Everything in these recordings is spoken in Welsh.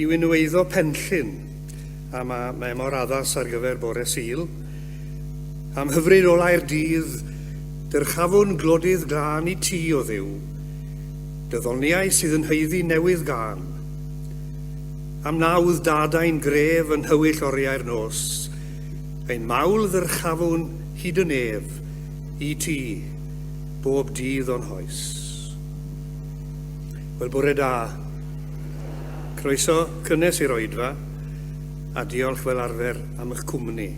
i wynweiddo penllyn a mae mor addas ar gyfer bore Sul. Am hyfryd olau'r dydd, dyrchafwn glodydd glân i ti o Dduw, dyddoniau sydd yn heiddi newydd gan. Am nawdd dadau'n gref yn hywyll oriau'r nos, ein mawl ddyrchafwn hyd yn ef i ti, bob dydd o'n hoes. Wel, bore da. Croeso cynnes i'r oedfa, a diolch fel arfer am eich cwmni.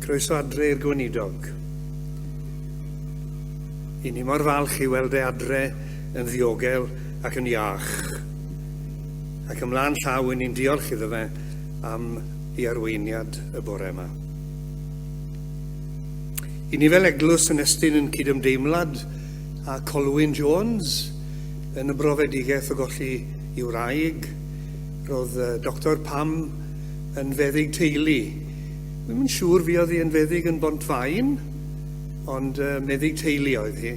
Croeso adre i'r gweinidog. I ni mor falch i weld e adre yn ddiogel ac yn iach. Ac ymlaen llaw ni'n diolch iddo fe am ei arweiniad y bore yma. I ni fel eglwys yn estyn yn cydymdeimlad a Colwyn Jones yn y brofedigaeth o golli i wraig. Roedd Dr Pam yn feddyg teulu. Dwi'n yn siŵr fi oedd hi yn feddyg yn Bontfaen, ond meddyg teulu oedd hi.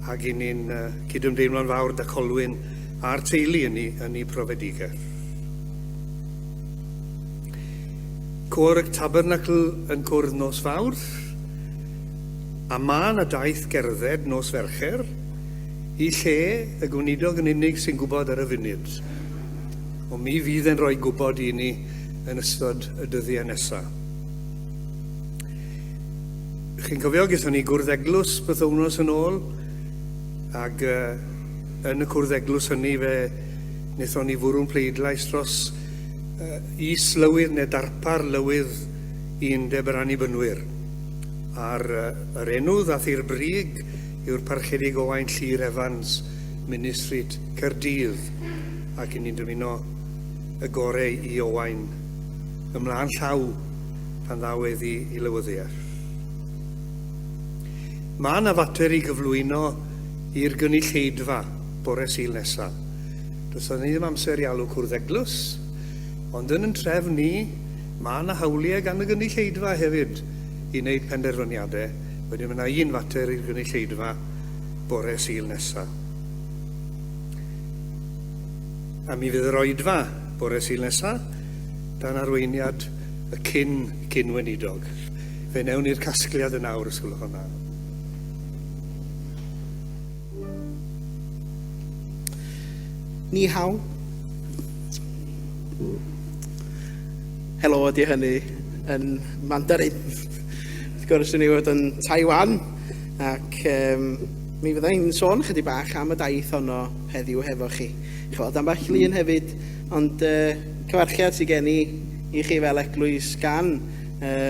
Ac i ni'n cydymdeimlo'n fawr da Colwyn a'r teulu yn ei profedigaeth. Cor y Tabernacl yn cwrdd nos fawr, a ma na daith gerdded nos Fercher, i lle y gweinidog yn unig sy'n gwybod ar y funud. Ond mi fydd yn rhoi gwybod i ni yn ystod y dyddiau nesaf. Chi'n cofio gyda ni gwrdd eglwys bythownos yn ôl, ac yn y cwrdd eglwys hynny fe wnaethon ni fwrw'n pleidlais dros is-lywydd neu darpar lywydd i Undeb yr Annibynwyr. A'r enw ddath i'r brig yw'r parchedig Owain Llyr Evans, Ministryd Caerdydd, ac i ni'n dymuno y gorau i Owain ymlaen llaw pan ddawedd i lywyddiaeth. Mae yna fater i gyflwyno i'r gynulleidfa bore Sul nesaf. Does yna ddim amser i alw cwrdd eglwys, ond yn trefn ni, mae yna hawliau gan y gynulleidfa hefyd i wneud penderfyniadau. Wedyn mae yna un fater i'r gynulleidfa bore Sul nesaf. A mi fydd yr oedfa bore Sul nesaf dan arweiniad y cyn-weinidog. Fe newn i'r casgliad yn awr ysgwylwch hwnna. Ni hao. Helo ydy hynny yn Mandarin. Wrth gwrs ni fod yn Taiwan, ac mi fydda i'n sôn chydig bach am y daith honno heddiw hefo chi. Chweld ambell lun hefyd, ond cyfarchiad sydd gen i chi fel eglwys gan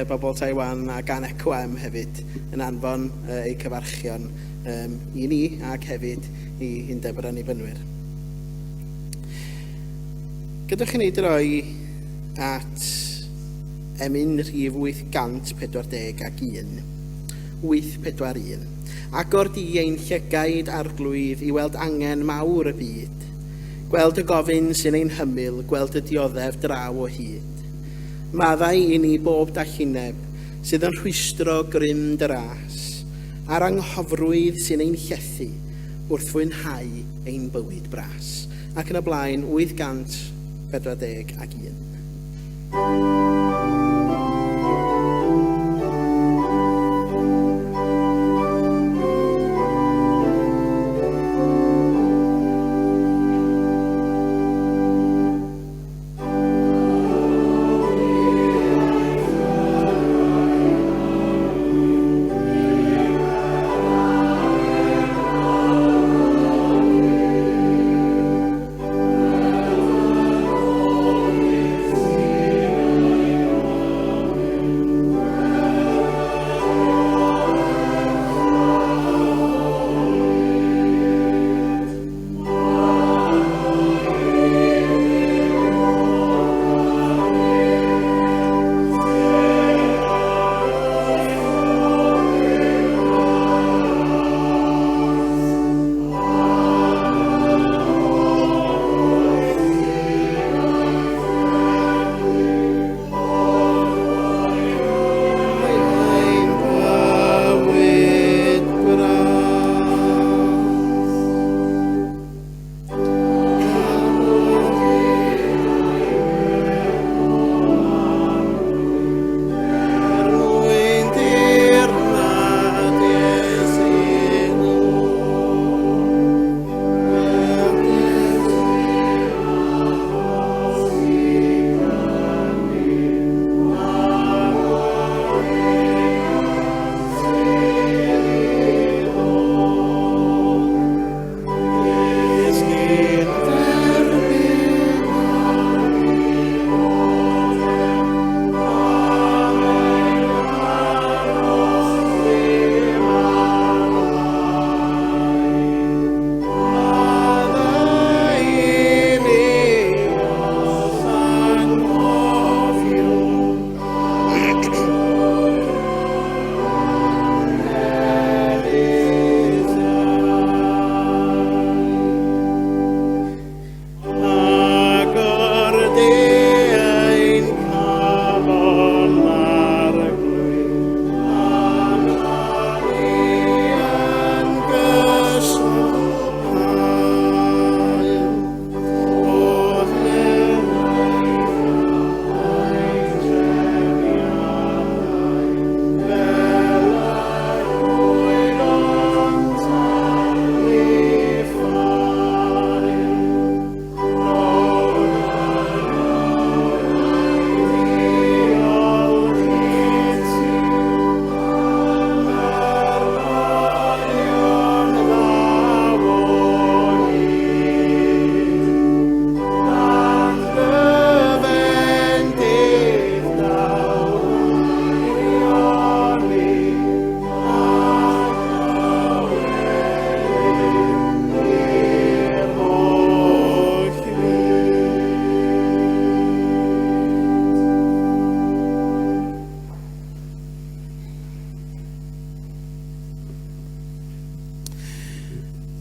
bobl Taiwan a gan ECOM hefyd yn anfon eu cyfarchion i ni ac hefyd i Undeb yr Annibynwyr. Gydwch chi ni droi at emyn rhif 841, 841. Agor di ein llygaid a'r glwydd i weld angen mawr y byd. Gweld y gofyn sy'n ein hymyl, gweld y dioddef draw o hyd. Maddau i ni bob dallineb sydd yn rhwystro grym dy ras, a'r anghofrwydd sy'n ein llethu wrth fwynhau ein bywyd bras. Ac yn y blaen, 841.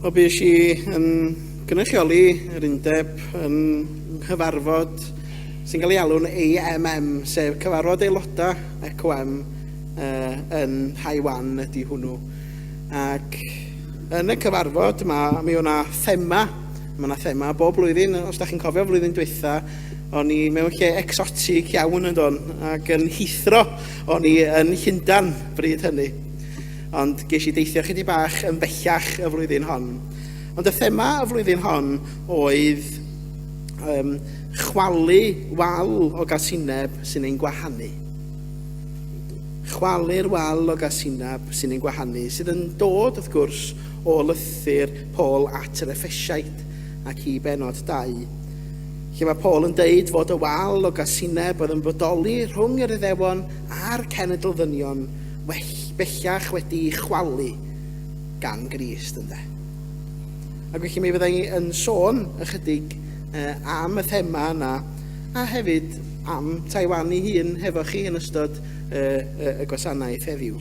O bues i yn gynrychioli yr undeb yn nghyfarfod sy'n cael ei alw'n AMM, sef cyfarfod aelodau ECOM yn Taiwan ydy hwnnw. Ac yn y cyfarfod mi o'na thema, bob blwyddyn, os da chi'n cofio flwyddyn diwetha, o'n i mewn lle exotic iawn yn don, ac yn Heathrow, o'n i yn Llundain bryd hynny. Ond ges i deithio chydig bach yn bellach y flwyddyn hon. Ond y thema y flwyddyn hon oedd chwalu wal o gasineb sy'n ein gwahanu. Chwalu'r wal o gasineb sy'n ein gwahanu, sydd yn dod, wrth gwrs, o lythyr Paul at yr Effesiaid ac i benod 2. Lle mae Paul yn deud fod y wal o gasineb oedd yn bodoli rhwng yr Iddewon a'r cenedl ddynion bellach wedi chwalu gan Grist ynde. Ac felly mi fyddai yn sôn ychydig am y thema yna a hefyd am Taiwan ei hun hefo chi yn ystod y gwasanaeth heddiw.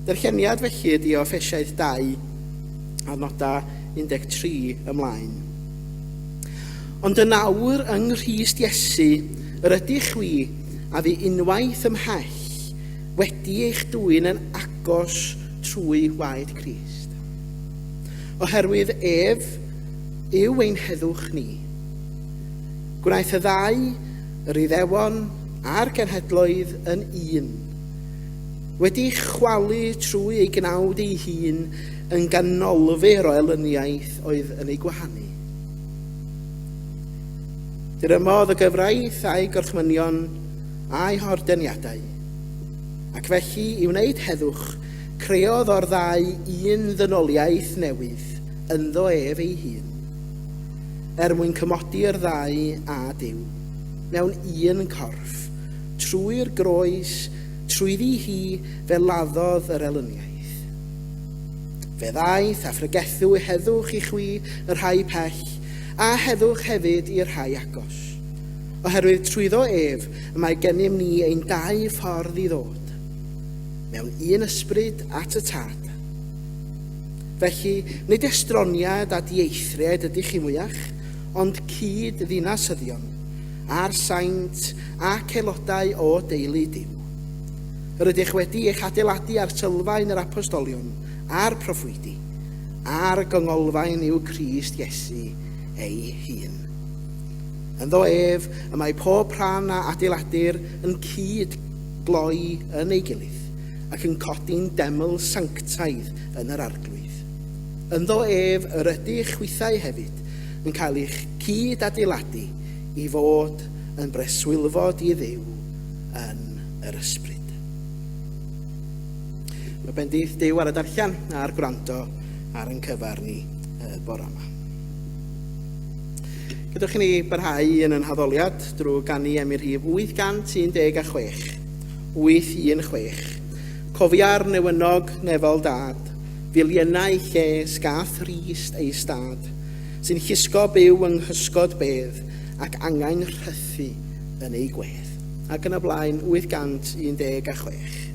Darlleniad felly ydi o Effesiaid 2 a nodau 13 ymlaen. Ond y nawr yng Nghrist Iesu yr ydych wi a fi unwaith ymhell wedi eich dwyn yn agos trwy waed Crist. Oherwydd ef yw ein heddwch ni. Gwnaeth y ddau, yr Iddewon a'r genhedloedd yn un. Wedi chwalu trwy ei gnawd ei hun yn ganolfu'r oelyniaeth oedd yn ei gwahanu. Dyrymodd y gyfraith a'i gorchmynion a'i hordeniadau. Ac felly, i wneud heddwch, creodd o'r ddau un ddynoliaeth newydd, ynddo ef ei hun, mwyn cymodi'r ddau a Duw, mewn un corff, trwy'r groes, trwyddi hi fel laddodd yr elyniaeth. Fe ddaeth a phregethw heddwch i chwi yr rhai pell, a heddwch hefyd i'r rhai agos. Oherwydd trwyddo ef, mae gennym ni ein dau ffordd i ddod, mewn un ysbryd at y tad. Felly, nid estroniad a dieithriad ydych chi mwyach, ond cyd ddinasyddion, a'r saint ac aelodau o deulu Duw. Yr ydych wedi eich adeiladu ar sylfaen yr apostolion, a'r proffwydi, a'r gyngolfaen yw Crist Iesu ei hun. Ynddo ef, y mae pob rhan a adeiladur yn cyd gloi yn ei gilydd, ac yn codi'n deml sanctaidd yn yr arglwydd. Ynddo ef yr ydych chwithau hefyd yn cael eich cyd adeiladu i fod yn breswylfod i Dduw yn yr ysbryd. Mae bendith Duw ar y darllen a'r gwrando ar ein cyfar ni bore yma. Gydwch ni barhau yn yn haddoliad drwy ganu am i'r rhif 816, 816. Cofia'r newynog nefol dad, filiynau lles gath Rist ei stad, sy'n llusgo byw yng nghysgod bedd ac angen rhythu yn ei gwedd. Ac yn y blaen 816.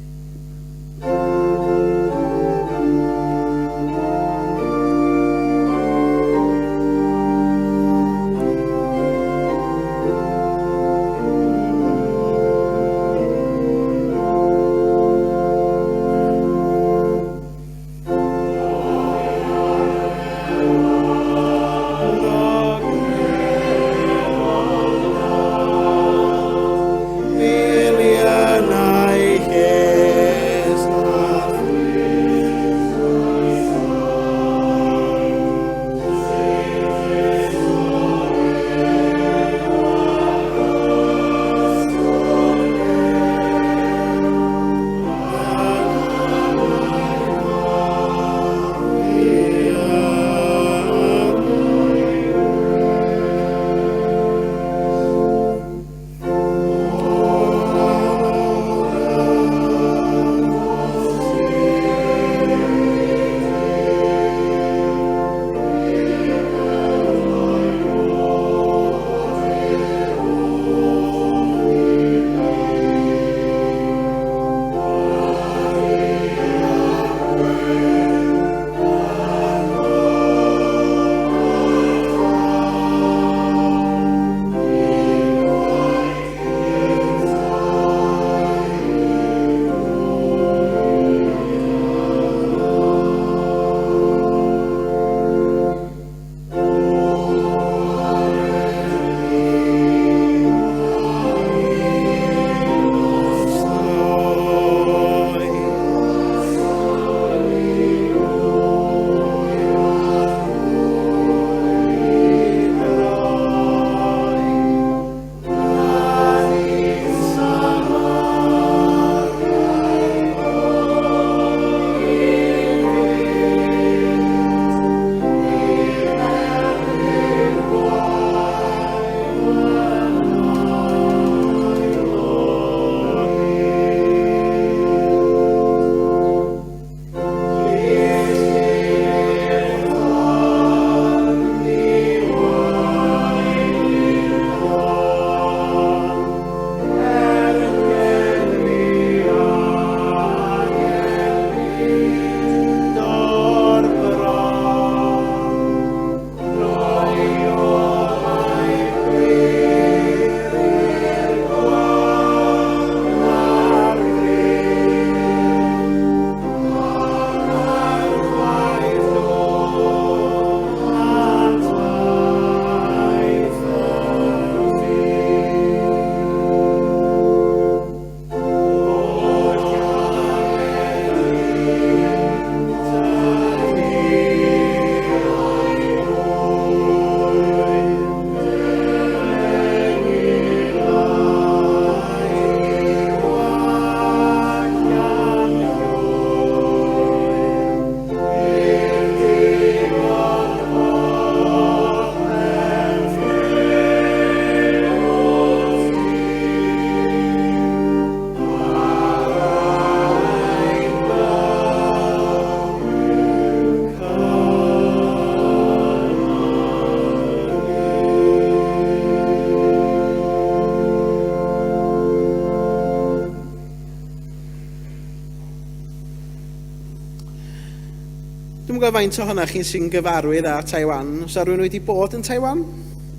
Dwi'n gwybod faint ohonoch chi'n sy'n gyfarwydd â Taiwan. Os rhywun wedi bod yn Taiwan,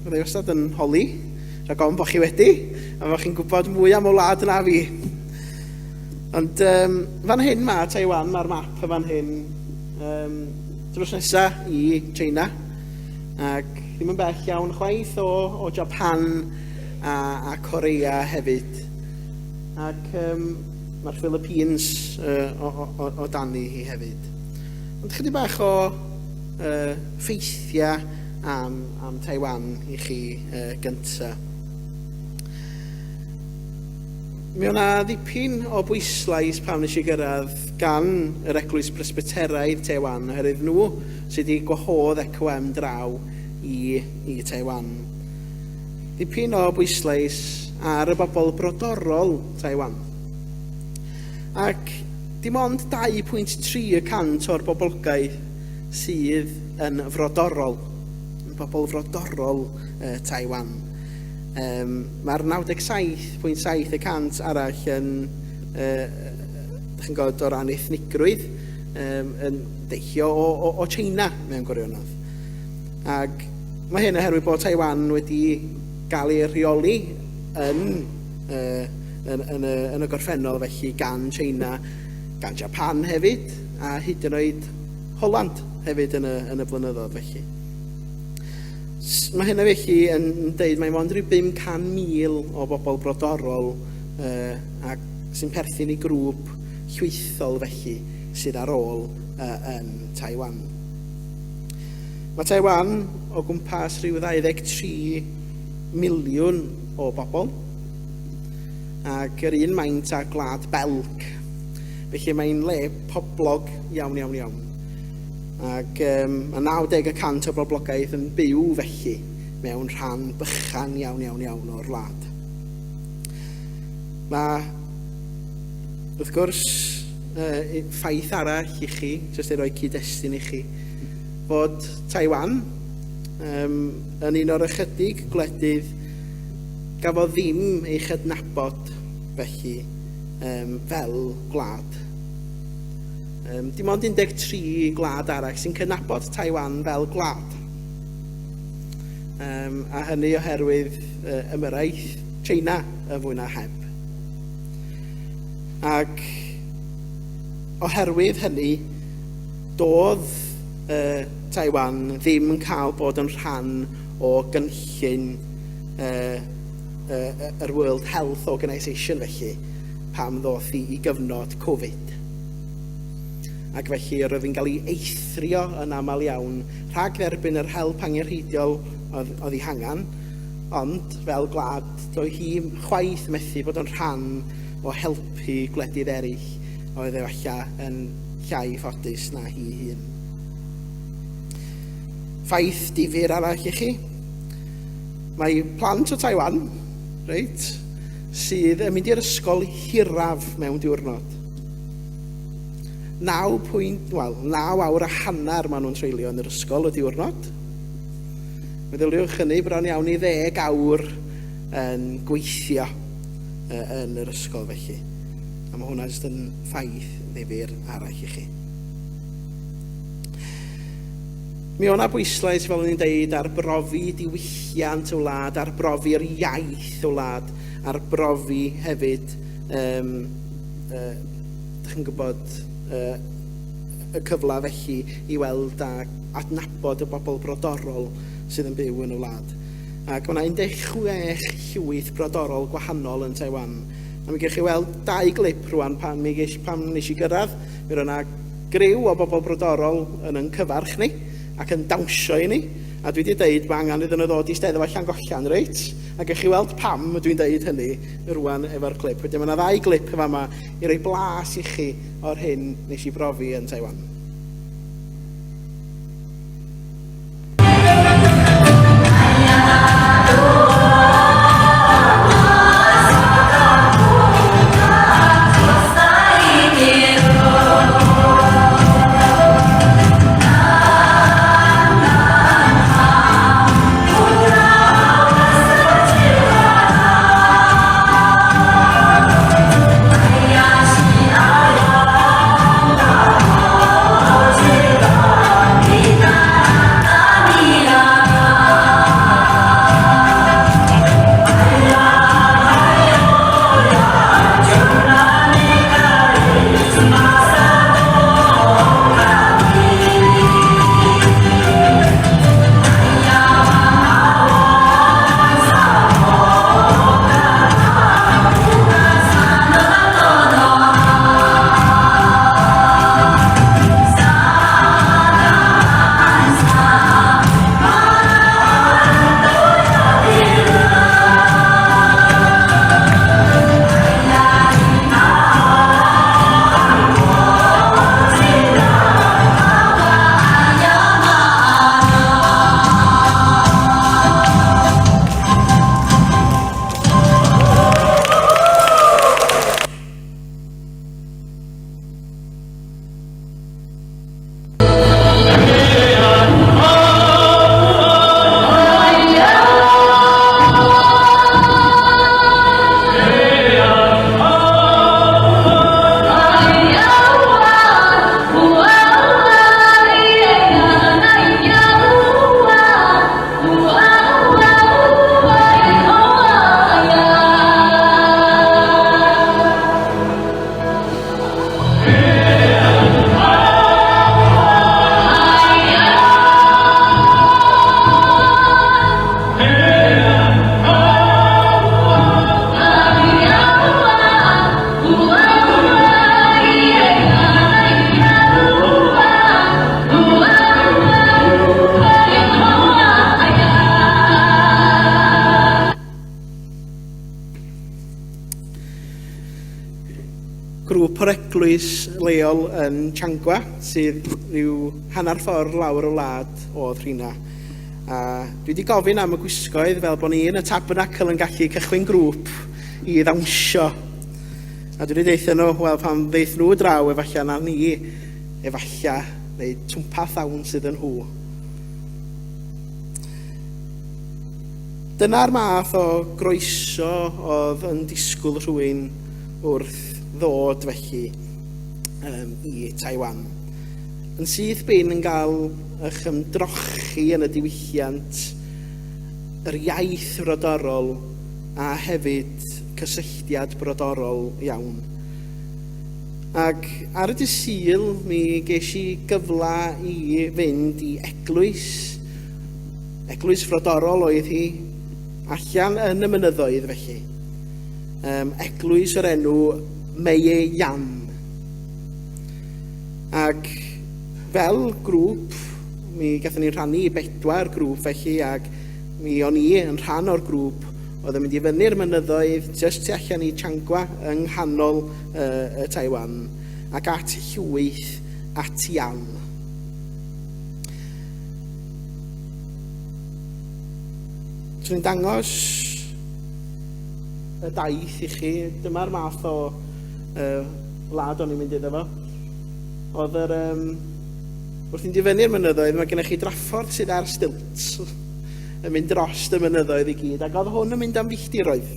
byddai wastad yn holi, rhaid gofyn bod chi wedi, a bod chi'n gwybod mwy am o wlad yna fi. Ond fan hyn mae Taiwan, mae'r map y fan hyn, drws nesa i China, ac ddim yn bell iawn chwaith o Japan a Korea hefyd. Ac mae'r Philippines o dani hi hefyd. Ond chydig bach o ffeithiau am Taiwan i chi gyntaf. Mi o'na ddipyn o bwyslais pam nes i gyrraedd gan yr Eglwys Presbyteraidd Taiwan, oherwydd nhw sydd wedi gwahodd ECOM draw i Taiwan. Dipyn o bwyslais ar y bobl brodorol Taiwan. Ac dim ond 2.3% o'r boblogaeth sydd yn frodorol, bobl frodorol Taiwan. Mae'r 97.7% arall yn, chi'n gwybod, o ran ethnigrwydd, yn deillio o China mewn gwirionedd. Ac mae hyn oherwydd bod Taiwan wedi cael ei rheoli yn y gorffennol felly gan China, gan Japan hefyd, a hyd yn oed Holland hefyd yn y blynyddoedd felly. Mae hynny felly yn dweud mae mond rhyw 500,000 o bobl brodorol ac sy'n perthyn i grŵp llwythol felly sydd ar ôl yn Taiwan. Mae Taiwan o gwmpas rhyw 23 miliwn o bobl ac yr un maint â Gwlad Belg. Felly mae'n le poblog iawn. Ac mae 90% o boblogaeth yn byw felly mewn rhan bychan iawn o'r wlad. Mae, wrth gwrs, ffaith arall i chi, jyst i roi cyd-destun i chi, bod Taiwan yn un o'r ychydig gwledydd gafodd ddim ei chydnabod felly fel gwlad. Dim ond 13 gwlad arall sy'n cydnabod Taiwan fel gwlad. A hynny oherwydd ymyrraeth China y fwy na heb. Ac oherwydd hynny, doedd Taiwan ddim yn cael bod yn rhan o gynllun yr World Health Organisation felly, pam ddoth i gyfnod Covid. Ac felly roedd hi'n cael ei eithrio yn aml iawn rhag dderbyn yr help angenrheidiol oedd hi hangen, ond fel gwlad doedd hi chwaith methu bod yn rhan o helpu gwledydd eraill oedd efallai yn llai ffodus na hi hun. Ffaith difyr arall i chi, mae plant o Taiwan, reit, sydd yn mynd i'r ysgol hiraf mewn diwrnod. 9 awr a hanner maen nhw'n treulio yn yr ysgol y diwrnod. Meddyliwch hynny bron iawn i 10 awr yn gweithio yn yr ysgol felly. A mae hwnna jyst yn ffaith ddifyr arall i chi. Mi o'na bwyslais, fel o'n i'n deud, ar brofi diwylliant y wlad, ar brofi'r iaith y wlad, ar brofi hefyd, chi'n gwybod, y cyfle felly i weld a adnabod y bobl brodorol sydd yn byw yn y wlad. Ac mae yna 16 llwyth brodorol gwahanol yn Taiwan. A mi gech chi weld 2 glip rwan pam nes i gyrraedd. Mi roedd yna griw o bobl brodorol yn cyfarch ni ac yn dawnsio i ni. A dwi wedi dweud mae angen iddyn nhw ddod i steddfa Llangollan, reit? A gech chi weld pam dwi'n dweud hynny rwan efo'r clip. Wedyn mae yna 2 glip yma i roi blas i chi o'r hyn nes i brofi yn Taiwan. grŵp o'r eglwys leol yn Changwa, sydd rhyw hanner ffordd lawr y wlad oedd rhina. A dwi wedi gofyn am y gwisgoedd fel bod ni yn y Tabernacle yn gallu cychwyn grŵp i ddawnsio. A dwi wedi deithio nhw, wel, pan ddeith nhw draw, efallai na ni, efallai, neu twmpath llawn sydd yn nhw. Dyna'r math o groeso oedd yn disgwyl rhywun wrth ddod felly i Taiwan. Yn syth bin yn cael eich ymdrochi yn y diwylliant, yr iaith brodorol a hefyd cysylltiad brodorol iawn. Ac ar y dydd Sul, mi ges i gyfle i fynd i eglwys frodorol oedd hi, allan yn y mynyddoedd felly. Eglwys o'r enw Mae Yan. Ac fel grŵp, mi gathon ni rhannu 4 grŵp felly, ac mi o'n i yn rhan o'r grŵp oedd yn mynd i fyny'r mynyddoedd just tu allan i Changwa yng nghanol y Taiwan ac at llwyth at Yan. Swn i'n dangos y daith i chi. Dyma'r math o wlad o'n i'n mynd iddo fo. Oedd yr wrth i'n dyfynu'r mynyddoedd, mae gennych chi draffordd sydd ar stilts yn mynd dros y mynyddoedd i gyd, ac oedd hwn yn mynd am filltiroedd.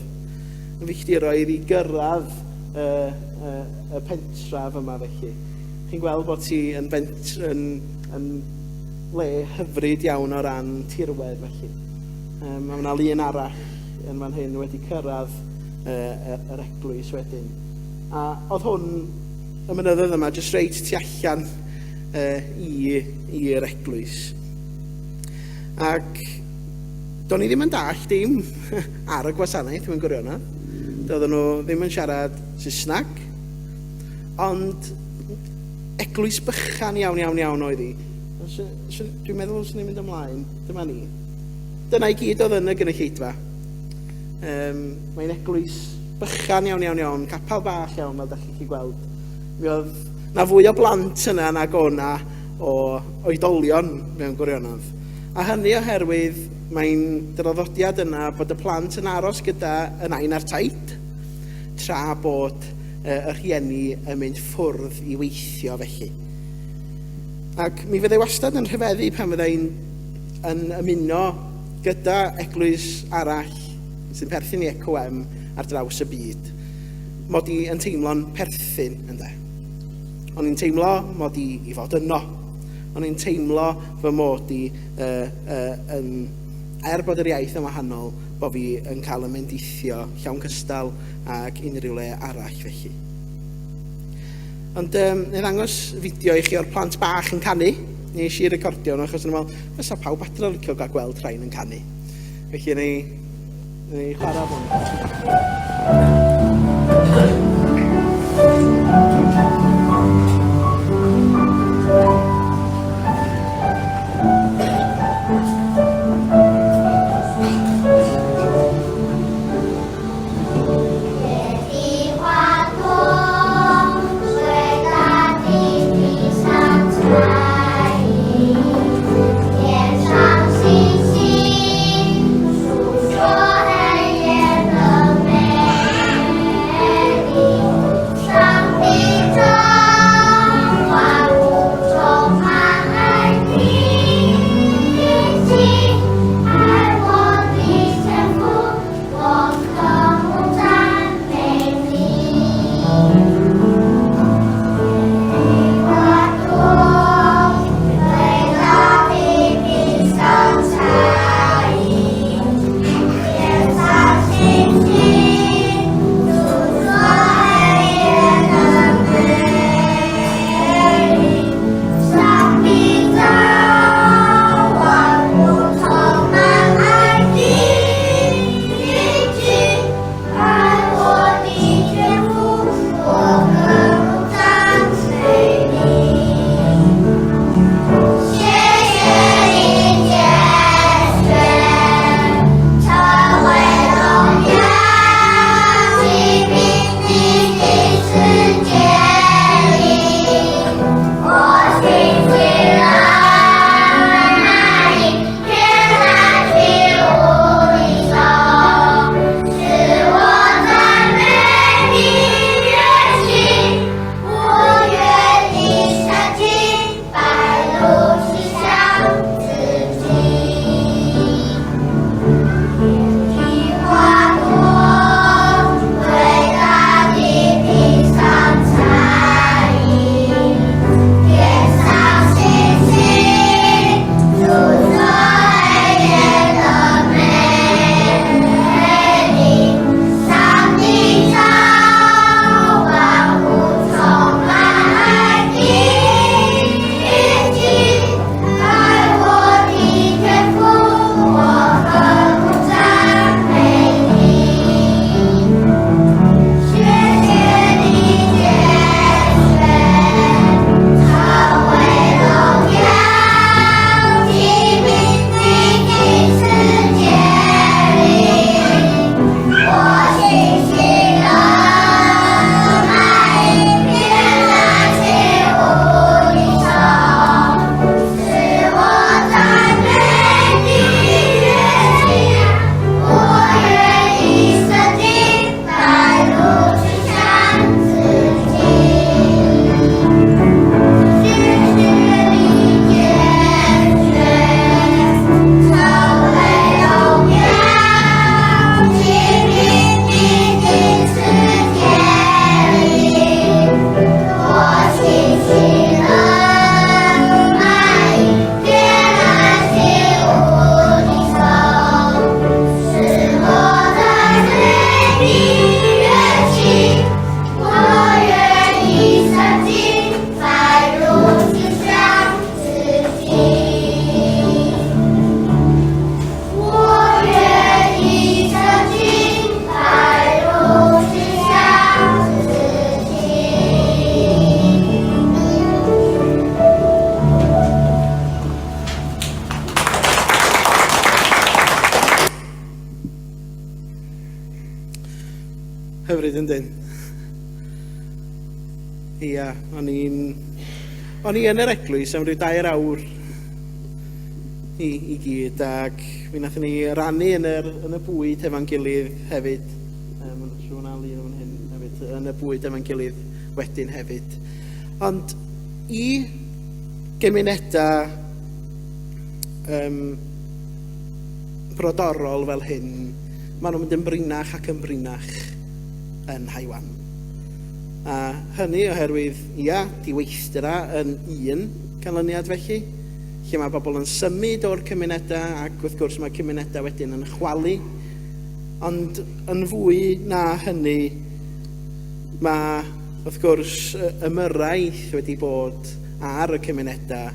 Yn filltiroedd i gyrraedd y pentraf yma felly. Chi'n gweld bod ti yn le hyfryd iawn o ran tirwedd felly. Mae yna lun arall yn fan hyn wedi cyrraedd yr eglwys wedyn. A oedd hwn, y mynyddoedd yma, jyst reit tu allan i'r eglwys. Ac do'n i ddim yn dall dim ar y gwasanaeth mewn gwirionedd. Doedden nhw ddim yn siarad Saesneg, ond eglwys bychan iawn oedd hi. Dwi'n meddwl os ni'n mynd ymlaen, dyma ni. Dyna i gyd oedd yn y gynulleidfa. Mae'n eglwys bychan iawn, capel bach iawn, fel da chi'n gweld. Mi oedd na fwy o blant yna nag o'na o oedolion mewn gwirionedd. A hynny oherwydd mae'n draddodiad yna bod y plant yn aros gyda y nain a'r taid, tra bod y rhieni yn mynd ffwrdd i weithio felly. Ac mi fyddai wastad yn rhyfeddu pan fyddai'n ymuno gyda eglwys arall sy'n perthyn i ECOM ar draws y byd. Mod i yn teimlo'n perthyn ynde. O'n i'n teimlo mod i fod yno. O'n i'n teimlo fy mod i bod yr iaith yn wahanol, bod fi yn cael y mendeithio llawn cystal ac unrhyw le arall felly. Ond neu ddangos fideo i chi o'r plant bach yn canu. Nes i recordio nhw achos yn ymwneud, fysa pawb adre licio gael gweld rhain yn canu. Felly ni chwarae hwn. bryd yn dyn. Ia, o'n i yn yr eglwys am ryw 2 awr i gyd, ac mi nathon ni rannu yn y bwyd efo'n gilydd hefyd. Siwn Ali yn hyn hefyd, yn y bwyd efo'n gilydd wedyn hefyd. Ond i gymunedau brodorol fel hyn, maen nhw'n mynd yn brinach ac yn brinach yn Haiwan. A hynny oherwydd, ia, diweithdra yn un canlyniad felly, lle mae pobl yn symud o'r cymunedau, ac wrth gwrs mae cymunedau wedyn yn chwalu. Ond yn fwy na hynny, mae wrth gwrs ymyrraeth wedi bod ar y cymunedau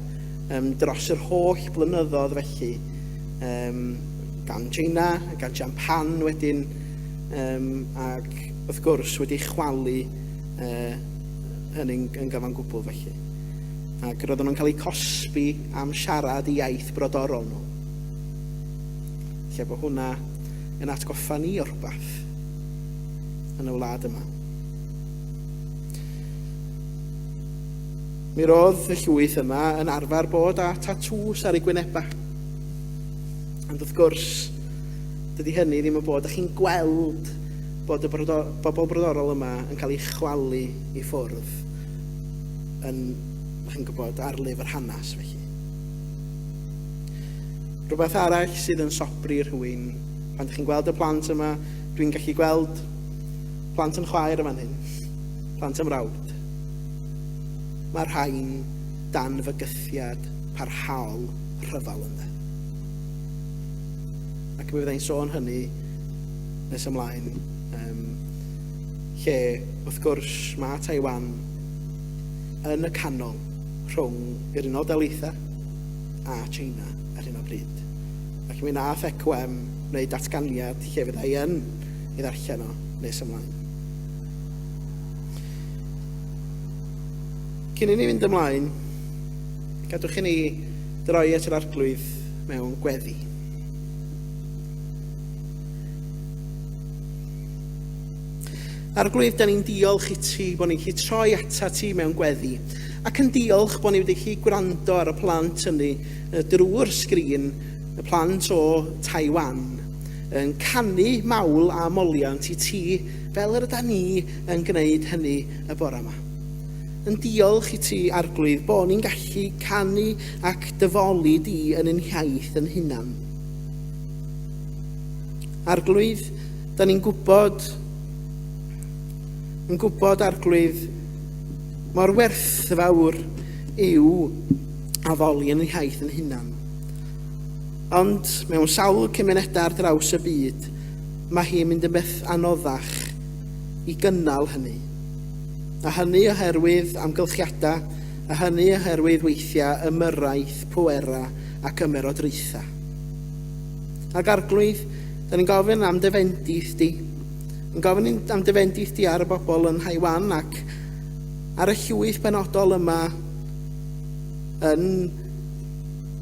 dros yr holl blynyddoedd felly, gan China, gan Japan wedyn, ac wrth gwrs wedi chwalu hynny'n gyfan gwbl felly. Ac roedden nhw'n cael eu cosbi am siarad i iaith brodorol nhw. Lle bod hwnna yn atgoffa ni o'r rhywbeth yn y wlad yma. Mi roedd y llwyth yma yn arfer bod â tatws ar eu gwynebau. Ond wrth gwrs, dydy hynny ddim yn bod. Ydych chi'n gweld bod y bobl brodorol yma yn cael eu chwalu i ffwrdd yn, chi'n gwybod, ar lyfr hanes felly. Rhywbeth arall sydd yn sobri rhywun, pan ydych chi'n gweld y plant yma, dwi'n gallu gweld plant yn chwaer yma hyn, plant yn mrawd. Mae'r rhain dan fygythiad parhaol rhyfal ynddo. Ac mi fyddai'n sôn hynny nes ymlaen, lle wrth gwrs mae Taiwan yn y canol rhwng yr Unol Daleithiau a China ar hyn o bryd. Ac mi nath ECWM wneud datganiad lle fyddai yn ei ddarllen o nes ymlaen. Cyn i ni fynd ymlaen, gadwch i ni droi at yr arglwydd mewn gweddi. Arglwydd, da ni'n diolch i ti bod ni'n gallu troi ata ti mewn gweddi, ac yn diolch bod ni wedi gallu gwrando ar y plant hynny drwy'r sgrin, y plant o Taiwan, yn canu mawl a moliant i ti fel yr ydyn ni yn gwneud hynny y bore yma. Yn diolch i ti, arglwydd, bod ni'n gallu canu ac dyfolu di yn ein hiaith yn hunan. Arglwydd, da ni'n gwybod arglwydd mor werthfawr yw addoli yn ei hiaith yn hunan. Ond mewn sawl cymunedau ar draws y byd, mae hi'n mynd yn beth anoddach i gynnal hynny. A hynny oherwydd amgylchiadau, a hynny oherwydd weithiau ymyrraeth, pwera ac ymerodreitha. Ac arglwydd, da ni'n gofyn am defendith di. Yn gofyn am defendith di ar y bobl yn Haiwan ac ar y llwyth benodol yma yn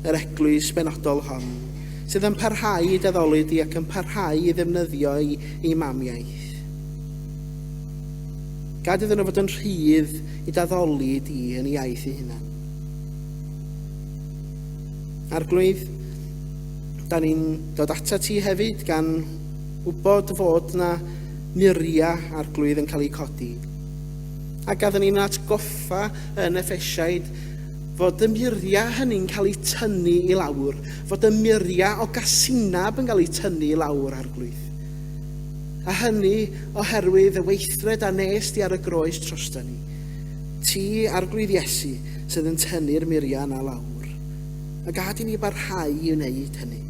yr eglwys benodol hon, sydd yn parhau i deddolu di ac yn parhau i ddefnyddio i mamiaeth. Gad iddyn nhw fod yn rhydd i daddolu di yn ei iaith ei hunan. Arglwydd, da ni'n dod ata ti hefyd gan wybod fod na muria arglwydd yn cael ei codi. A gaddon ni'n atgoffa yn Effesiaid fod y muria hynny'n cael ei tynnu i lawr, fod y muria o gasinab yn cael ei tynnu i lawr arglwydd. A hynny oherwydd y weithred a nes di ar y groes trosta ni. Ti, arglwydd Iesu, sydd yn tynnu'r muria yna lawr. A gad i ni barhau i wneud hynny.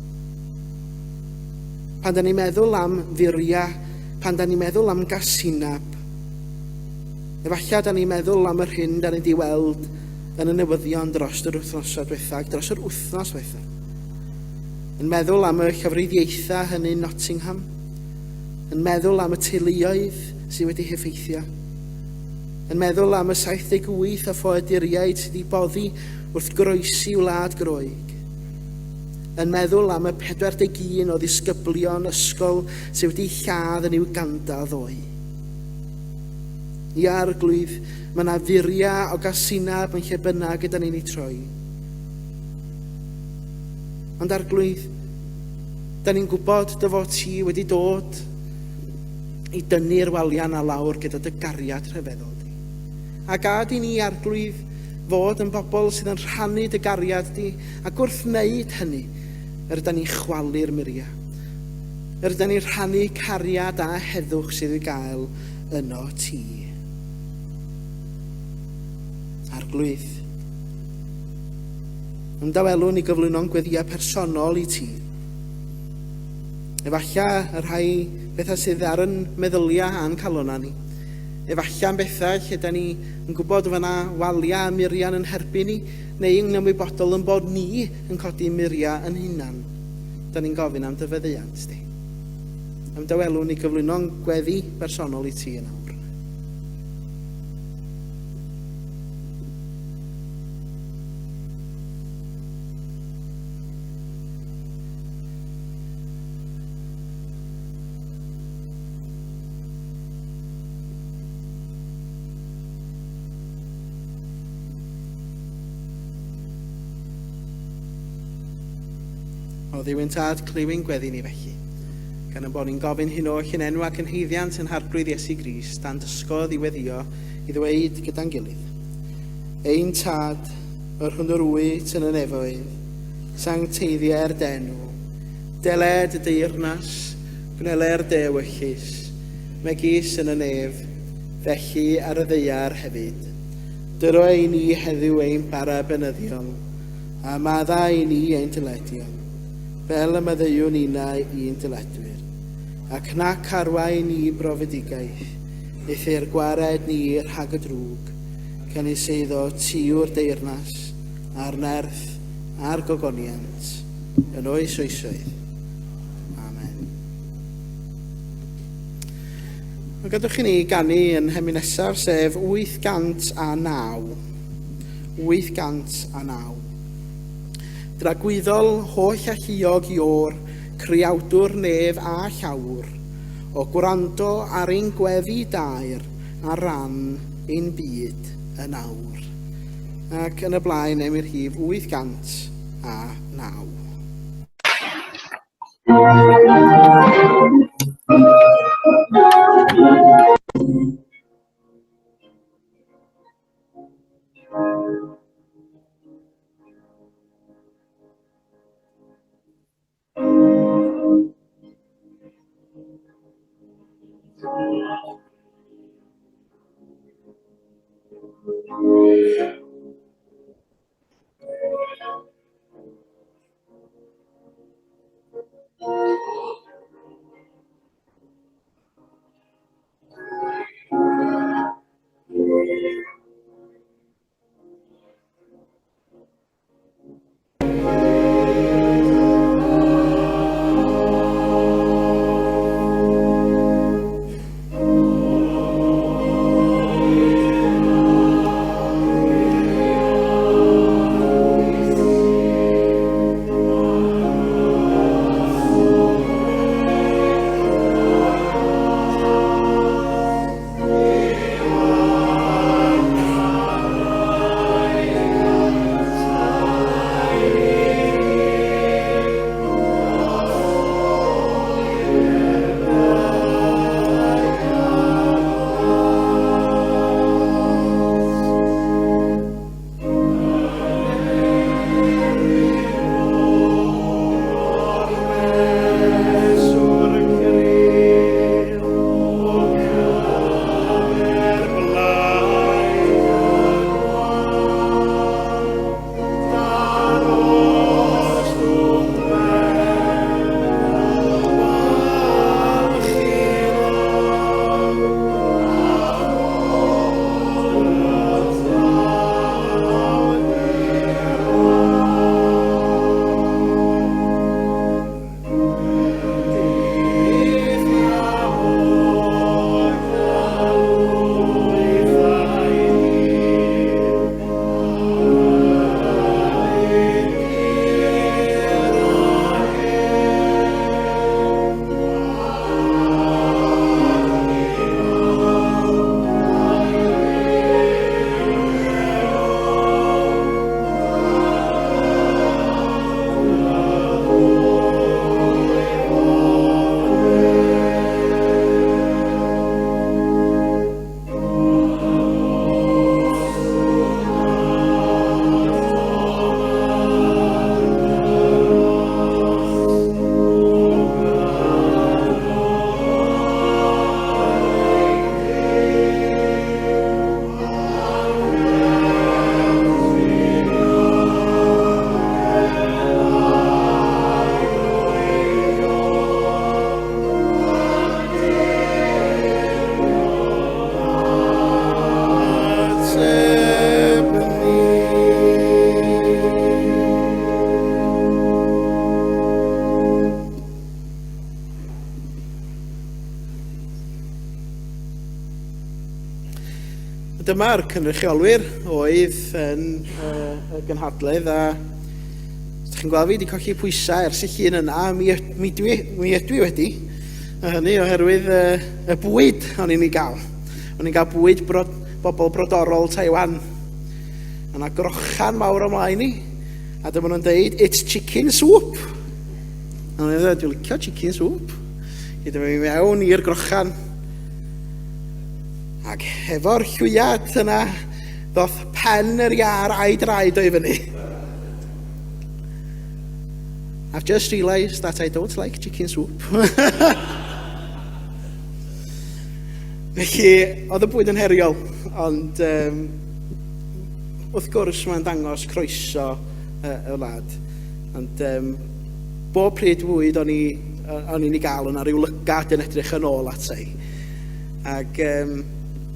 Pan da ni'n meddwl am furia, pan da ni'n meddwl am gasinab, efallai da ni'n meddwl am yr hyn da ni wedi weld yn y newyddion dros yr wythnosau diwethaf, dros yr wythnos diwethaf. Yn meddwl am y llofruddiaethau hynny Nottingham, yn meddwl am y teuluoedd sydd wedi heffeithio, yn meddwl am y 78 o ffoaduriaid sydd wedi boddi wrth groesi wlad Groeg, yn meddwl am y 41 o ddisgyblion ysgol sydd wedi lladd yn i'w ganda ddoe. I arglwydd, mae yna furia o gasinab yn lle bynnag ydyn ni'n ei troi. Ond arglwydd, da ni'n gwybod dy fod ti wedi dod i dynnu'r waliau na lawr gyda dy gariad rhyfeddol di. A gad i ni arglwydd fod yn bobl sydd yn rhannu dy gariad di, ac wrth wneud hynny, ydyn ni'n chwalu'r muria. Ydyn ni'n rhannu cariad a heddwch sydd i gael yno ti. Arglwydd, yn dawelwn i gyflwyno'n gweddiau personol i ti. Efallai y rhai bethau sydd ar yn meddyliau a'n calona ni. Efallai am bethau lle da ni yn gwybod fyna waliau a muriau yn herbyn ni, neu yn ymwybodol yn bod ni yn codi muriau yn hunan. Da ni'n gofyn am dy feddeuant di. Am dawelwn i gyflwyno'n gweddi personol i ti yn awr. O ddiwyn tad cliwyn gweddi ni felly, gan yn bod ni'n gofyn hyn oll yn enw ac yn heiddiant yn harglwydd Iesu Grist, dan dysgodd i weddio i ddweud gyda'n gilydd. Ein tad, yr hwnnw'r wyt yn y nefoedd, sancteiddiau'r denw, deled y deyrnas, gwneler dewyllus, megis yn y nef, felly ar y ddeiar hefyd. Dyro i ni heddiw ein para benyddiol, a madda i ni ein dyledion, fel y maddeuwn unau i'n dyledwyr, ac nac arwai ni brofedigaeth, eithyr gwared ni rhag y drwg, can i seiddo tiw'r deyrnas, a'r nerth, a'r gogoniant, yn oes oesoedd. Amen. Mae gadwch i ni ganu yn hemi nesaf, sef 809. 809. Dragwyddol holl a lluog i o'r, criawdwr nef a llawr, o gwrando ar ein gweddi dair a ran ein byd yn awr. Ac yn y blaen am i'r rhif 809. Dyma'r cynrychiolwyr oedd yn y gynhadledd, a ydych chi'n gweld fi wedi colli pwysau ers y llun yna, mi ydw i wedi. A hynny oherwydd y bwyd o'n i'n ei gael. O'n i'n gael bwyd bobl brodorol Taiwan. Yna grochan mawr ymlaen i, a dyma nhw'n dweud, it's chicken soup. A o'n i'n dweud, dwi'n licio chicken soup. Gyda fi mewn i'r grochan. Ac efo'r llwyad yna, ddoth pen yr iar a'i draed o'i fyny. I've just realised that I don't like chicken soup. Felly, oedd y bwyd yn heriol, ond wrth gwrs mae'n dangos croeso y wlad. Ond bob pryd bwyd o'n i'n ei gael yna rhyw lygad yn edrych yn ôl at ei. Ac,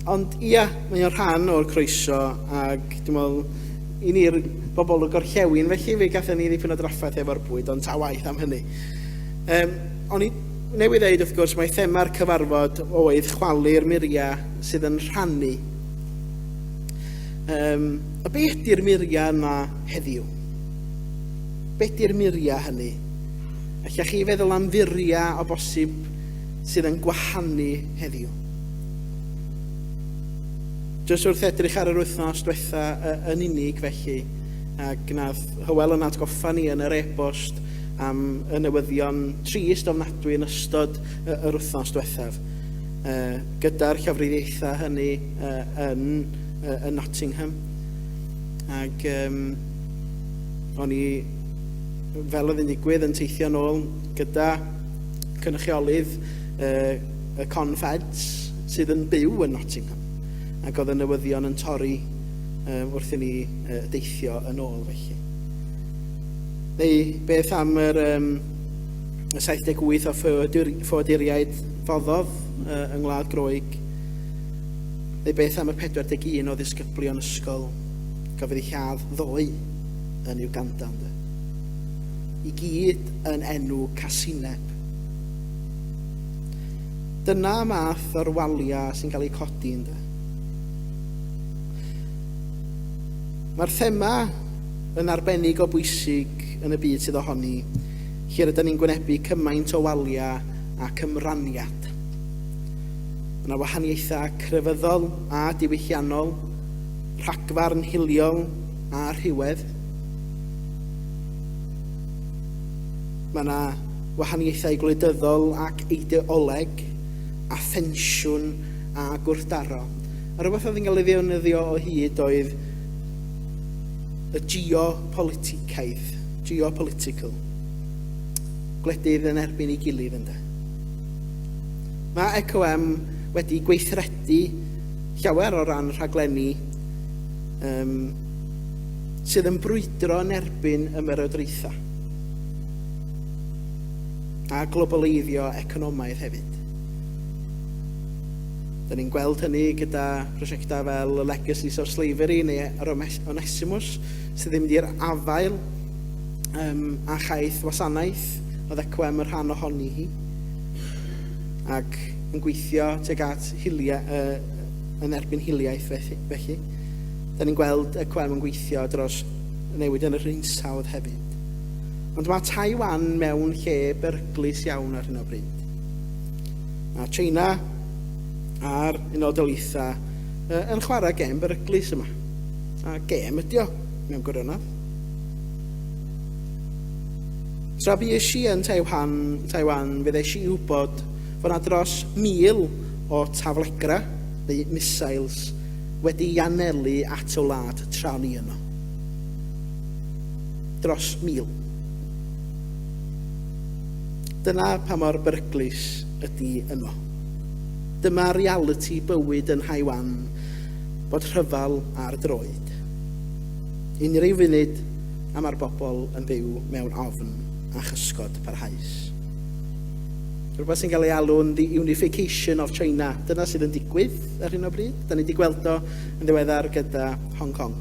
ond ia, mae'n rhan o'r croeso, ac dwi'n meddwl, i ni'r bobl o gorllewin, felly fe gathon ni ddipyn o draffaeth efo'r bwyd, ond ta waith am hynny. O'n i newydd dweud, wrth gwrs, mae thema'r cyfarfod oedd chwalu'r muria sydd yn rhannu. A be ydy'r muria yna heddiw? Be ydy'r muria hynny? Allach chi feddwl am furia o bosib sydd yn gwahanu heddiw? Jyst wrth edrych ar yr wythnos diwetha yn unig felly, ac nath Hywel yn atgoffa ni yn yr e-bost am y newyddion trist ofnadwy yn ystod yr wythnos diwethaf, gyda'r llofruddiaethau hynny yn Nottingham. Ac o'n i, fel oedd yn digwydd, yn teithio nôl gyda cynrychiolydd y Confeds sydd yn byw yn Nottingham. Ac oedd y newyddion yn torri wrth i ni deithio yn ôl felly. Neu beth am y 78 o ffoduriaid foddodd yng Ngwlad Groeg. Neu beth am y 41 o ddisgyblion ysgol gafodd eu lladd ddoe yn Uganda. I gyd yn enw Casineb. Dyna math o'r walia sy'n cael eu codi ynddo. Mae'r thema yn arbennig o bwysig yn y byd sydd ohoni, lle rydyn ni'n gwynebu cymaint o walia a cymraniad. Yna wahaniaethau crefyddol a diwylliannol, rhagfarn hiliol a rhywedd. Mae yna wahaniaethau gwleidyddol ac eideoleg, a ffensiwn a gwrthdaro. A rhywbeth oedd yn cael ei ddefnyddio o hyd oedd y geopolitical. Gwledydd yn erbyn ei gilydd ynddo. Mae ECOM wedi gweithredu llawer o ran rhaglenni sydd yn brwydro yn erbyn ymerodraethau a globaleiddio economaidd hefyd. Da ni'n gweld hynny gyda prosiectau fel Legacies of Slavery neu Onesimus, sydd ddim wedi'r afael a chaeth wasanaeth oedd ECOM yn rhan ohoni hi, ac yn gweithio tuag at yn erbyn hiliaeth felly. Da ni'n gweld ECOM yn gweithio dros newid yn yr hinsawdd hefyd. Ond mae Taiwan mewn lle beryglus iawn ar hyn o bryd. Mae China a'r Unol Daleithiau yn chwarae gêm beryglus yma. A gêm ydi o, mewn gwirionedd. Tra bues i yn Taiwan, fyddais i wybod fod yna dros 1000 o taflegra neu missiles wedi anelu at y wlad tra ni yno. Dros 1000. Dyna pa mor beryglus ydy yno. Dyma reality bywyd yn Taiwan, bod rhyfal ar droed. Unrhyw funud a mae'r bobl yn byw mewn ofn a chysgod parhaus. Rhywbeth sy'n cael ei alw'n the unification of China. Dyna sydd yn digwydd ar hyn o bryd. Da ni wedi gweld o yn ddiweddar gyda Hong Kong.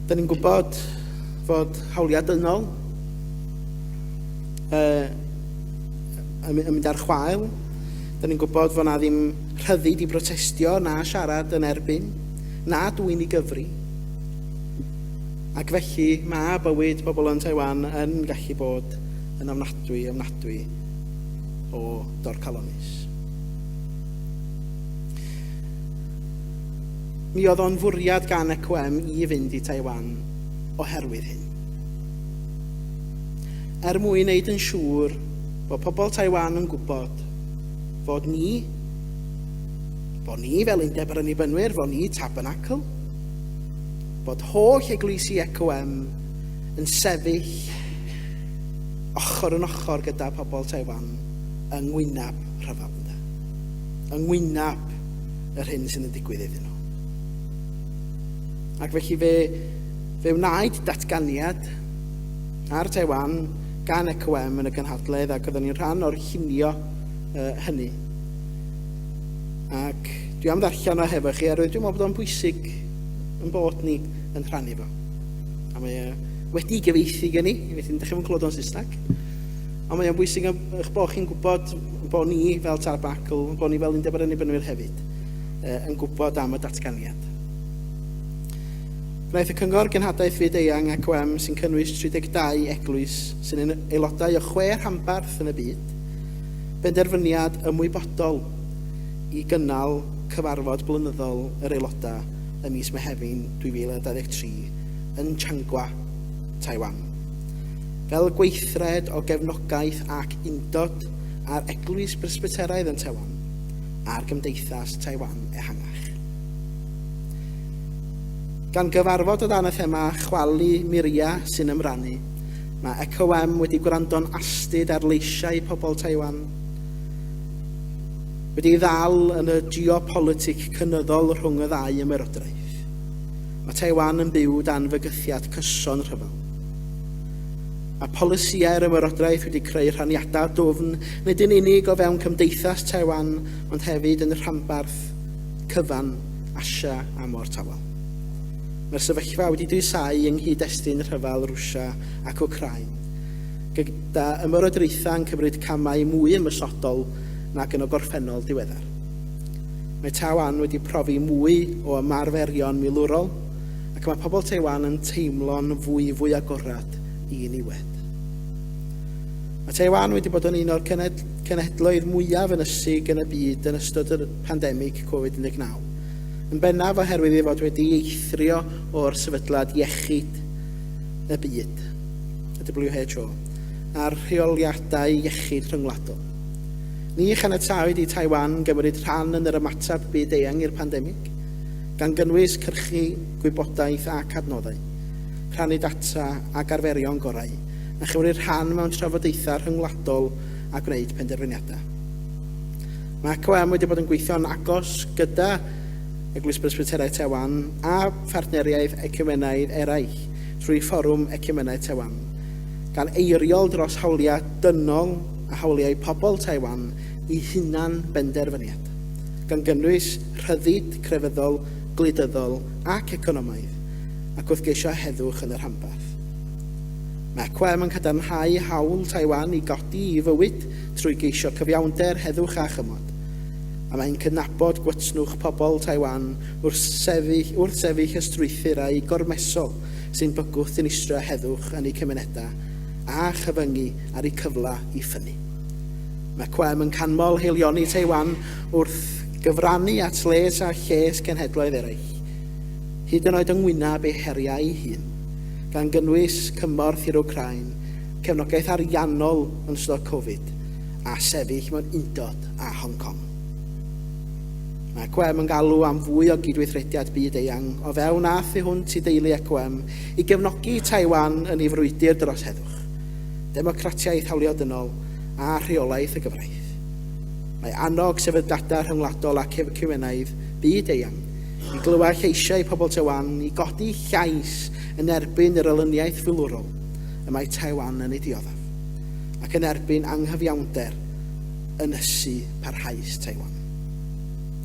Da ni'n gwybod fod hawliau dynol yn mynd ar chwael. Da ni'n gwybod fod na ddim rhyddid i brotestio na siarad yn erbyn, na dwy'n i gyfri. Ac felly mae bywyd pobl yn Taiwan yn gallu bod yn ofnadwy o dorcalonis. Mi oedd o'n fwriad gan ECOM i fynd i Taiwan oherwydd hyn. Mwyn wneud yn siŵr bod pobl Taiwan yn gwybod fod ni fel Undeb yr Annibynwyr, fod ni Tabernacle, bod holl eglwysi ECOM yn sefyll ochr yn ochr gyda pobl Taiwan yng ngwyneb rhyfel. Yng ngwyneb yr hyn sy'n yn digwydd iddyn nhw. Ac felly fe wnaed datganiad ar Taiwan gan ECOM yn y gynhadledd, ac oeddwn ni'n rhan o'r llunio hynny. Ac dwi am ddarllen o hefo chi, dwi'n meddwl bod o'n bwysig yn bod ni yn rhannu fo. A mae wedi gyfieithu gen i, felly'n dechrau yn clywed o'n Saesneg. Ond mae o'n bwysig eich bod chi'n gwybod bod ni fel Tabernacle, bod ni fel Undeb yr Annibynwyr hefyd, yn gwybod am y datganiad. Gwnaeth y Cyngor Genhadaeth Fyd-eang ECOM sy'n cynnwys 32 eglwys sy'n aelodau o 6 rhanbarth yn y byd, benderfyniad ymwybodol i gynnal cyfarfod blynyddol yr aelodau ym mis Mehefin 2023 yn Changhua, Taiwan. Fel gweithred o gefnogaeth ac undod ar eglwys presbyteraidd yn Taiwan a'r Gymdeithas Taiwan ehangach. Gan gyfarfod o dan y thema chwalu Miria sy'n ymrannu, mae ECOM wedi gwrando'n astyd ar leisiau pobl Taiwan, wedi ddal yn y geopolitig cynyddol rhwng y ddau ymerodraeth. Mae Taiwan yn byw dan fygythiad cyson rhyfel. Mae polisiau'r ymerodraeth wedi creu rhaniadau dwfn, nid yn unig o fewn Cymdeithas Taiwan, ond hefyd yn rhanbarth cyfan Asia a Môr Tawel. Mae'r sefyllfa wedi dwysau yng nghyd-destun rhyfel Rwsia ac Wcrain, gyda ymerodraethau'n cymryd camau mwy ymysodol nag yn y gorffennol diweddar. Mae Taiwan wedi profi mwy o ymarferion milwrol, ac mae pobl Taiwan yn teimlo'n fwy agorad i niwed. Mae Taiwan wedi bod yn un o'r cenhedloedd mwyaf ynysig yn y byd yn ystod y pandemig Covid-19. Yn bennaf oherwydd ei fod wedi eithrio o'r sefydliad iechyd y byd, y WHO, a'r rheoliadau iechyd rhyngwladol. Ni chaniatawyd i Taiwan gymryd rhan yn yr ymateb byd-eang i'r pandemig, gan gynnwys cyrchu gwybodaeth ac adnoddau, rhannu data ac arferion gorau, a chymryd rhan mewn trafodaethau rhyngwladol a gwneud penderfyniadau. Mae ECOM wedi bod yn gweithio'n agos gyda Eglwys Presbyteraidd Taiwan a phartneriaeth ecumenaidd eraill trwy Fforwm Ecumenaidd Taiwan, gan eiriol dros hawliau dynol a hawliau pobl Taiwan i hunan benderfyniad, gan gynnwys rhyddid crefyddol, gwleidyddol ac economaidd, ac wrth geisio heddwch yn y rhanbarth. Mae ECOM yn cadarnhau hawl Taiwan i godi i fywyd trwy geisio cyfiawnder, heddwch a chymod, a mae'n cydnabod gwtsnwch pobl Taiwan wrth sefyll ystwythurau gormesol sy'n bygwth yn istrio heddwch yn eu cymunedau a chyfyngu ar eu cyfla i ffynnu. Mae ECOM yn canmol heilioni Taiwan wrth gyfrannu at les a lles cenhedloedd eraill, hyd yn oed yng ngwyneb eu heriau ei hun, gan gynnwys cymorth i'r Wcrain, cefnogaeth ariannol yn ystod Covid, a sefyll mewn undod a Hong Kong. Mae ECOM yn galw am fwy o gydweithrediad byd-eang o fewn a thu hwnt i deulu ECOM i gefnogi Taiwan yn ei frwydr dros heddwch, democratiaeth hawliadynol a rheolaeth y gyfraith. Mae annog sefydliadau rhyngwladol ac ecumenaidd byd-eang i glywed lleisiau pobl Taiwan i godi llais yn erbyn yr olyniaeth filwrol y mae Taiwan yn ei dioddef, ac yn erbyn anghyfiawnder ynysu parhaus Taiwan.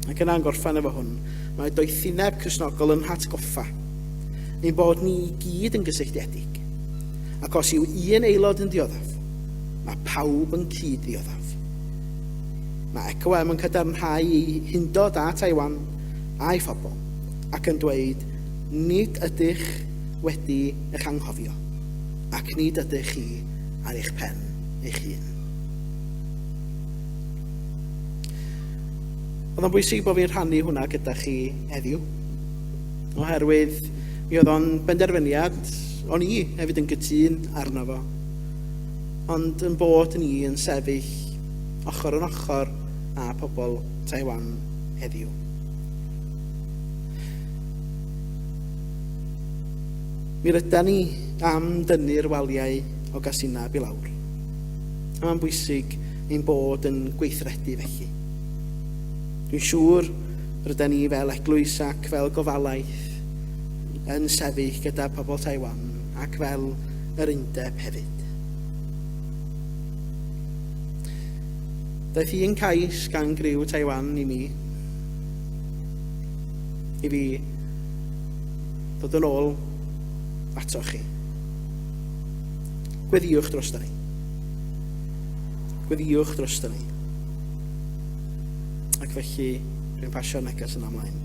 Ac yna'n gorffan efo hwn, mae doethineb Cristnogol yn hatgoffa ein bod ni i gyd yn gysylltiedig, ac os yw un aelod yn dioddef, mae pawb yn cyd dioddef. Mae ECOM yn cadarnhau ei hyndod a Taiwan a'i phobl ac yn dweud nid ydych wedi eich anghofio ac nid ydych chi ar eich pen eich hun. Oedd o'n bwysig bod fi'n rhannu hwnna gyda chi heddiw, oherwydd mi oedd o'n benderfyniad o'n i hefyd yn gytun arno fo, ond yn bod ni yn sefyll ochr yn ochr a pobl Taiwan heddiw. Mi rydan ni am dynnu'r waliau o Gasinab i lawr. A mae'n bwysig ein bod yn gweithredu felly. Dwi'n siŵr rydan ni fel eglwys ac fel gofalaeth yn sefyll gyda pobl Taiwan ac fel yr undeb hefyd. Daeth un cais gan griw Taiwan i mi, i fi ddod yn ôl ato chi. Gweddiwch drosto ni. Gweddiwch drosto ni. Ac felly, dwi'n pasio'r neges yna ymlaen.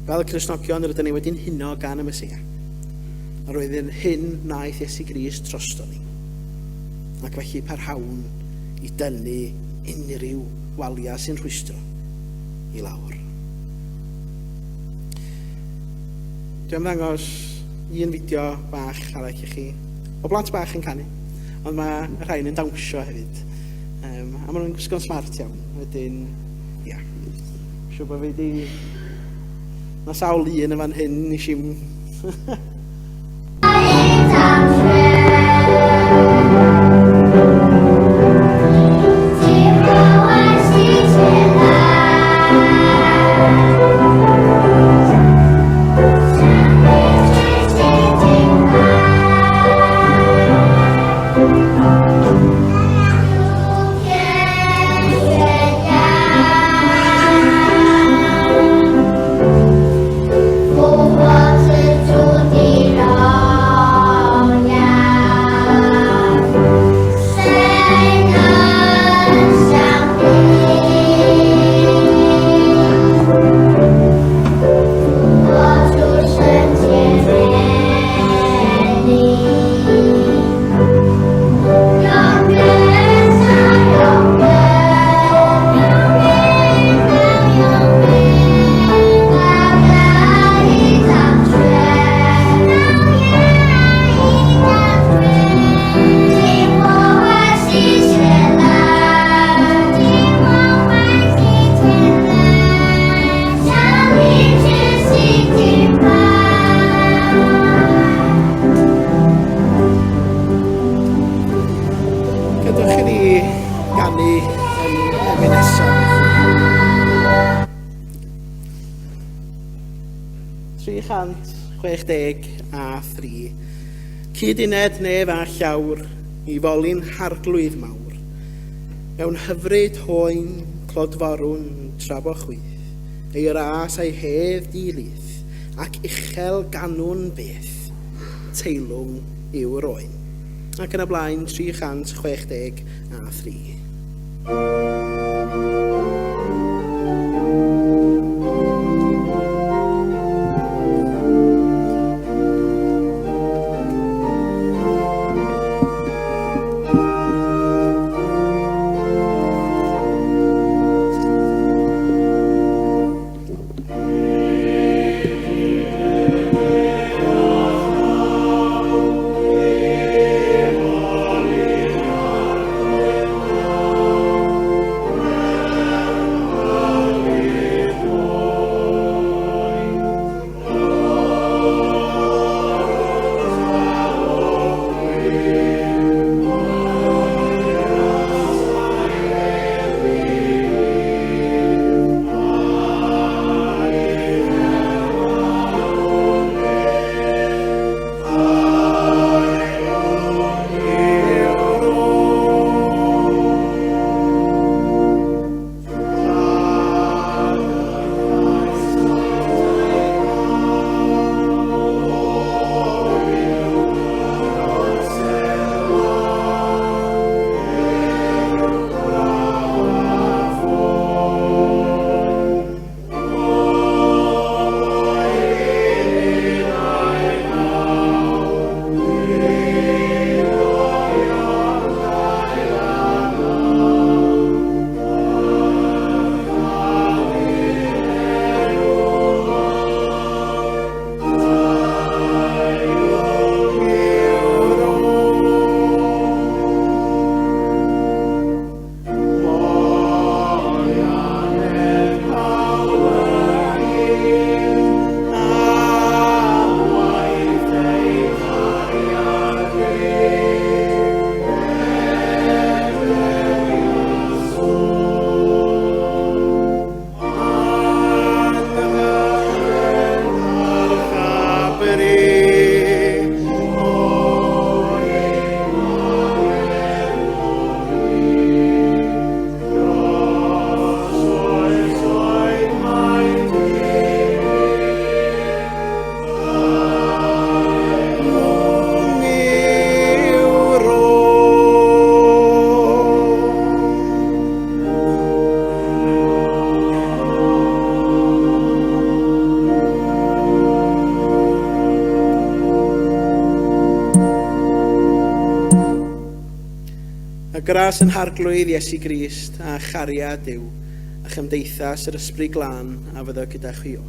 Fel y Cristnogion, rydyn ni wedi'n huno gan y Mesia. A roedd yn hyn naeth Iesu Grist drosto ni. Ac felly parhawn i dynnu unrhyw walia sy'n rhwystro i lawr. Dwi'n ddangos un fideo bach arall i chi o blant bach yn canu, ond mae rhain yn dawnsio hefyd. A maen nhw'n gwisgo'n smart iawn. Wedyn, ia. Siw bod fi wedi... Mae sawl un yn fan hyn nes i'm... Cyd-uned nef a llawr i foli'n harglwydd mawr. Mewn hyfryd hoen clodforwn trafo chwith, ei ras a'i hedd dilith, ac uchel ganwn beth, teilwng yw'r oen. Ac yn y blaen 363. A gras yn harglwydd Iesu Grist a chariad Duw, a chymdeithas yr ysbryd glân a fyddo gyda chi o.